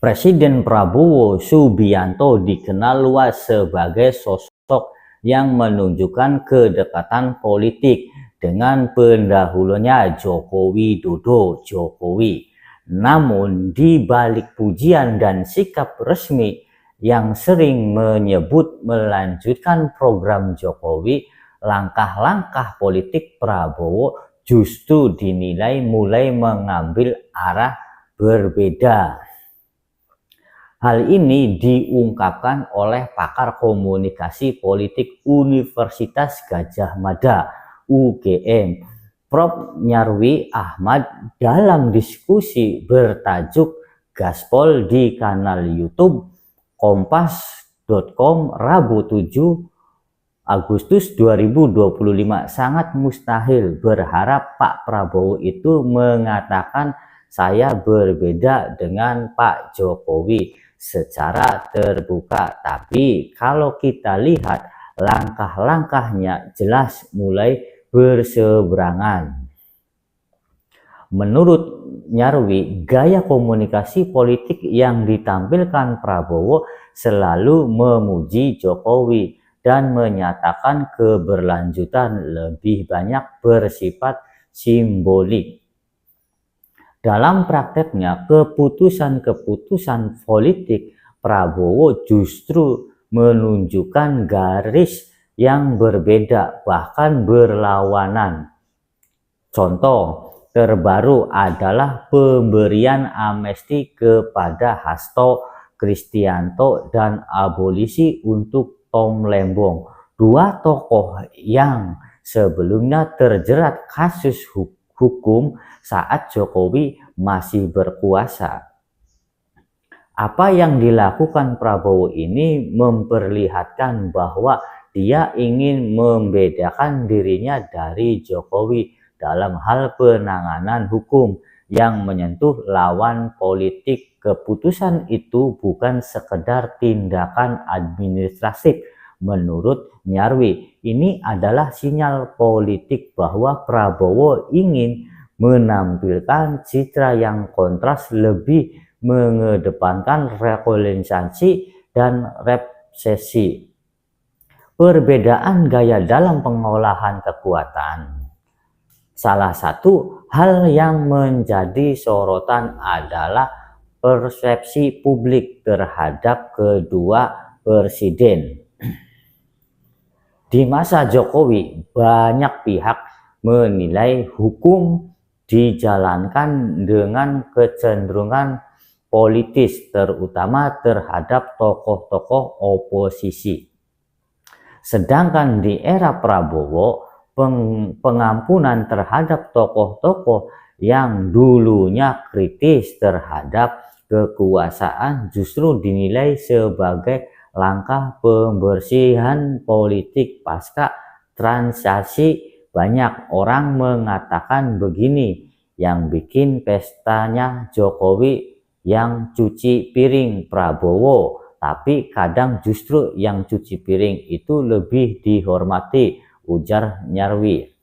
Presiden Prabowo Subianto dikenal luas sebagai sosok yang menunjukkan kedekatan politik dengan pendahulunya Joko Widodo Jokowi. Namun di balik pujian dan sikap resmi yang sering menyebut melanjutkan program Jokowi, langkah-langkah politik Prabowo justru dinilai mulai mengambil arah berbeda. Hal ini diungkapkan oleh pakar komunikasi politik Universitas Gadjah Mada (UGM), Prof. Nyarwi Ahmad dalam diskusi bertajuk Gaspol di kanal YouTube Kompas.com Rabu 7 Agustus 2025. Sangat mustahil berharap Pak Prabowo itu mengatakan saya berbeda dengan Pak Jokowi secara terbuka, tapi kalau kita lihat langkah-langkahnya jelas mulai berseberangan. Menurut Nyarwi, gaya komunikasi politik yang ditampilkan Prabowo selalu memuji Jokowi dan menyatakan keberlanjutan lebih banyak bersifat simbolik. Dalam prakteknya, keputusan-keputusan politik Prabowo justru menunjukkan garis yang berbeda, bahkan berlawanan. Contoh terbaru adalah pemberian amnesti kepada Hasto Kristianto dan abolisi untuk Tom Lembong, dua tokoh yang sebelumnya terjerat kasus hukum saat Jokowi masih berkuasa. Apa yang dilakukan Prabowo ini memperlihatkan bahwa dia ingin membedakan dirinya dari Jokowi dalam hal penanganan hukum yang menyentuh lawan politik. Keputusan itu bukan sekedar tindakan administratif. Menurut Nyarwi, ini adalah sinyal politik bahwa Prabowo ingin menampilkan citra yang kontras, lebih mengedepankan rekonsiliasi dan resepsi. Perbedaan gaya dalam pengolahan kekuatan. Salah satu hal yang menjadi sorotan adalah persepsi publik terhadap kedua presiden. Di masa Jokowi, banyak pihak menilai hukum dijalankan dengan kecenderungan politis, terutama terhadap tokoh-tokoh oposisi. Sedangkan di era Prabowo, pengampunan terhadap tokoh-tokoh yang dulunya kritis terhadap kekuasaan justru dinilai sebagai langkah pembersihan politik pasca transaksi. Banyak orang mengatakan begini, yang bikin pestanya Jokowi, yang cuci piring Prabowo, tapi kadang justru yang cuci piring itu lebih dihormati, ujar Nyarwi.